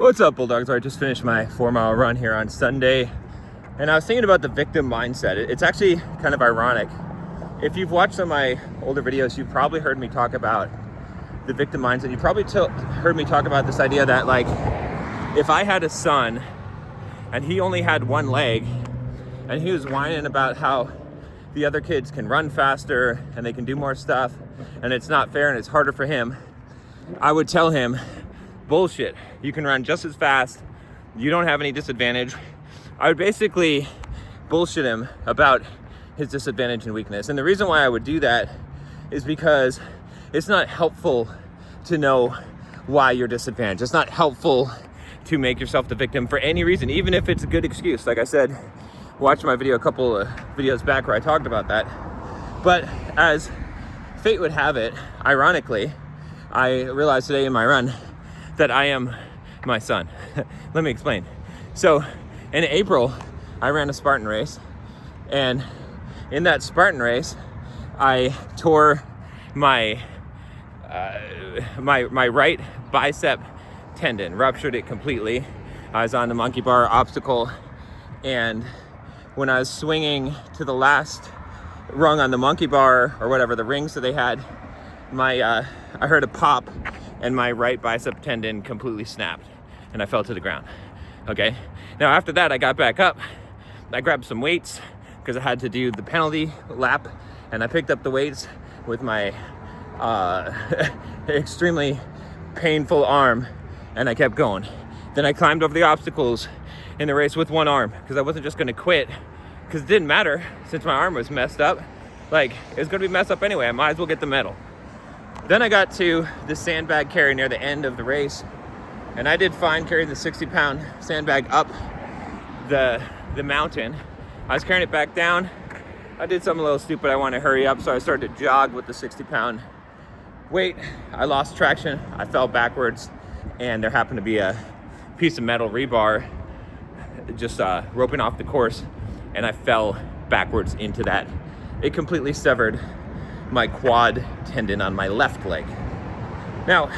What's up, Bulldogs? I just finished my 4-mile run here on Sunday, and I was thinking about the victim mindset. It's actually kind of ironic. If you've watched some of my older videos, you've probably heard me talk about the victim mindset. You probably heard me talk about this idea that, like, if I had a son and he only had one leg and he was whining about how the other kids can run faster and they can do more stuff and it's not fair and it's harder for him, I would tell him, bullshit, you can run just as fast, you don't have any disadvantage. I would basically bullshit him about his disadvantage and weakness. And the reason why I would do that is because it's not helpful to know why you're disadvantaged. It's not helpful to make yourself the victim for any reason, even if it's a good excuse. Like I said, watch my video a couple of videos back where I talked about that. But as fate would have it, ironically, I realized today in my run that I am my son. Let me explain. So in April, I ran a Spartan race, and in that Spartan race, I tore my my right bicep tendon, ruptured it completely. I was on the monkey bar obstacle, and when I was swinging to the last rung on the monkey bar, or whatever, the rings that they had, I heard a pop, and my right bicep tendon completely snapped, and I fell to the ground. Okay, now after that, I got back up, I grabbed some weights because I had to do the penalty lap, and I picked up the weights with my extremely painful arm, and I kept going. Then I climbed over the obstacles in the race with one arm because I wasn't just going to quit, because it didn't matter since my arm was messed up. Like, it was going to be messed up anyway. I might as well get the medal. Then I got to the sandbag carry near the end of the race, and I did fine carrying the 60-pound sandbag up the mountain. I was carrying it back down. I did something a little stupid. I wanted to hurry up, so I started to jog with the 60-pound weight. I lost traction. I fell backwards, and there happened to be a piece of metal rebar just roping off the course, and I fell backwards into that. It completely severed my quad tendon on my left leg. Now,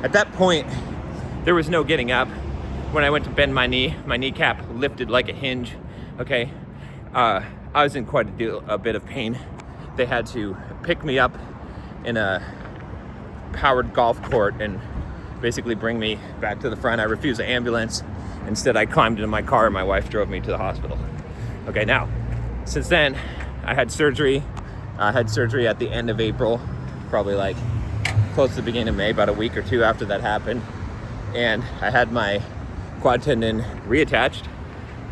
at that point, there was no getting up. When I went to bend my knee, my kneecap lifted like a hinge. Okay, I was in quite a bit of pain. They had to pick me up in a powered golf cart and basically bring me back to the front. I refused the ambulance. Instead, I climbed into my car and my wife drove me to the hospital. Okay, now, since then, I had surgery. I had surgery at the end of April, probably like close to the beginning of May, about a week or two after that happened. And I had my quad tendon reattached.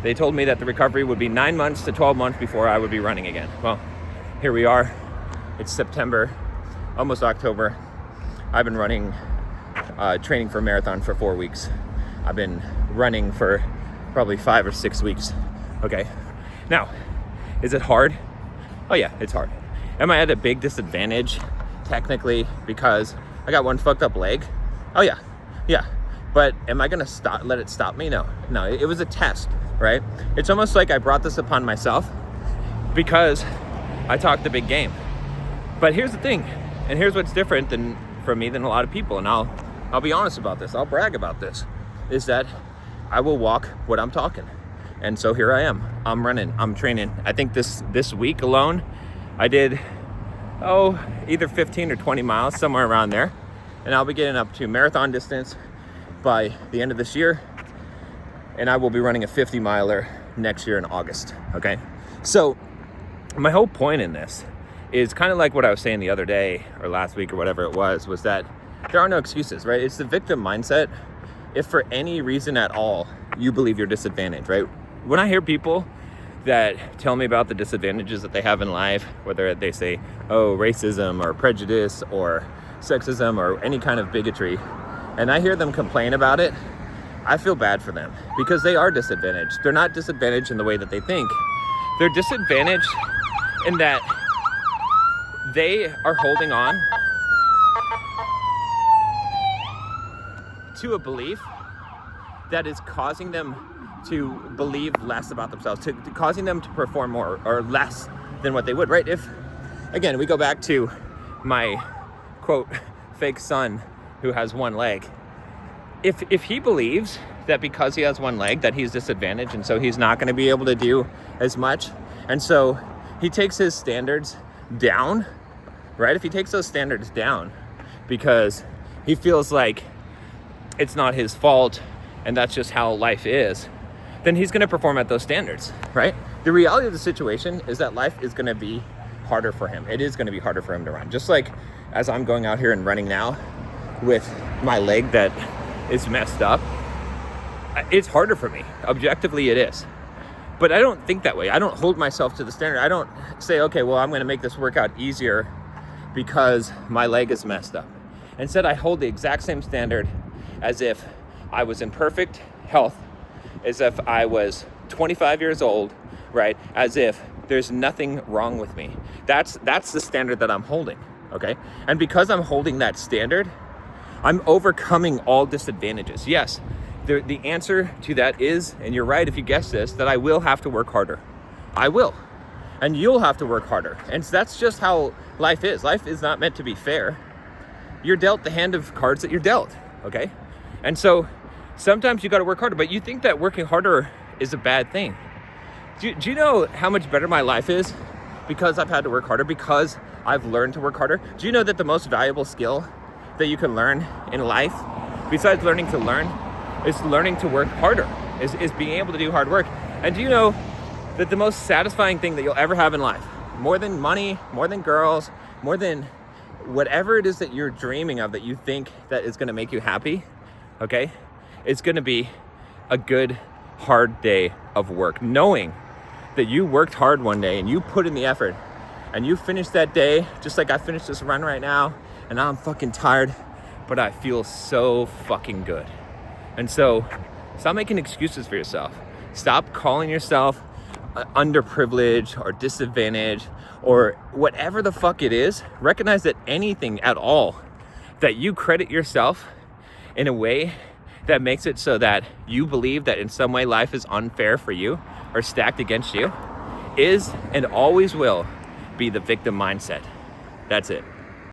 They told me that the recovery would be 9 months to 12 months before I would be running again. Well, here we are. It's September, almost October. I've been running, training for a marathon for 4 weeks. I've been running for probably 5 or 6 weeks. Okay. Now, is it hard? Oh yeah, it's hard. Am I at a big disadvantage technically because I got one fucked up leg? Oh yeah. But am I gonna let it stop me? No, it was a test, right? It's almost like I brought this upon myself because I talked the big game. But here's the thing, and here's what's different from me than a lot of people, and I'll be honest about this, I'll brag about this, is that I will walk what I'm talking. And so here I am, I'm running, I'm training. I think this week alone, I did, either 15 or 20 miles, somewhere around there. And I'll be getting up to marathon distance by the end of this year. And I will be running a 50-miler next year in August, okay? So my whole point in this is kind of like what I was saying the other day or last week or whatever it was that there are no excuses, right? It's the victim mindset. If for any reason at all you believe you're disadvantaged, right? When I hear people that tell me about the disadvantages that they have in life, whether they say, racism or prejudice or sexism or any kind of bigotry, and I hear them complain about it, I feel bad for them because they are disadvantaged. They're not disadvantaged in the way that they think. They're disadvantaged in that they are holding on to a belief that is causing them to believe less about themselves, to causing them to perform more or less than what they would, right? If, again, we go back to my quote, fake son who has one leg. if he believes that because he has one leg that he's disadvantaged and so he's not going to be able to do as much, and so he takes his standards down, right? If he takes those standards down because he feels like it's not his fault and that's just how life is, then he's going to perform at those standards, right? The reality of the situation is that life is going to be harder for him. It is going to be harder for him to run. Just like as I'm going out here and running now with my leg that is messed up, it's harder for me. Objectively, it is. But I don't think that way. I don't hold myself to the standard. I don't say, okay, well, I'm going to make this workout easier because my leg is messed up. Instead, I hold the exact same standard as if I was in perfect health, as if I was 25 years old, right? As if there's nothing wrong with me. That's the standard that I'm holding, okay? And because I'm holding that standard, I'm overcoming all disadvantages. Yes, the answer to that is, and you're right if you guessed this, that I will have to work harder. I will. And you'll have to work harder. And that's just how life is. Life is not meant to be fair. You're dealt the hand of cards that you're dealt, okay? And so sometimes you got to work harder, but you think that working harder is a bad thing. Do you know how much better my life is because I've had to work harder, because I've learned to work harder? Do you know that the most valuable skill that you can learn in life, besides learning to learn, is learning to work harder, is being able to do hard work? And do you know that the most satisfying thing that you'll ever have in life, more than money, more than girls, more than whatever it is that you're dreaming of that you think that is going to make you happy, okay, it's going to be a good, hard day of work, knowing that you worked hard one day and you put in the effort and you finished that day, just like I finished this run right now, and now I'm fucking tired, but I feel so fucking good. And so stop making excuses for yourself. Stop calling yourself underprivileged or disadvantaged or whatever the fuck it is. Recognize that anything at all that you credit yourself in a way that makes it so that you believe that in some way life is unfair for you or stacked against you is and always will be the victim mindset. That's it.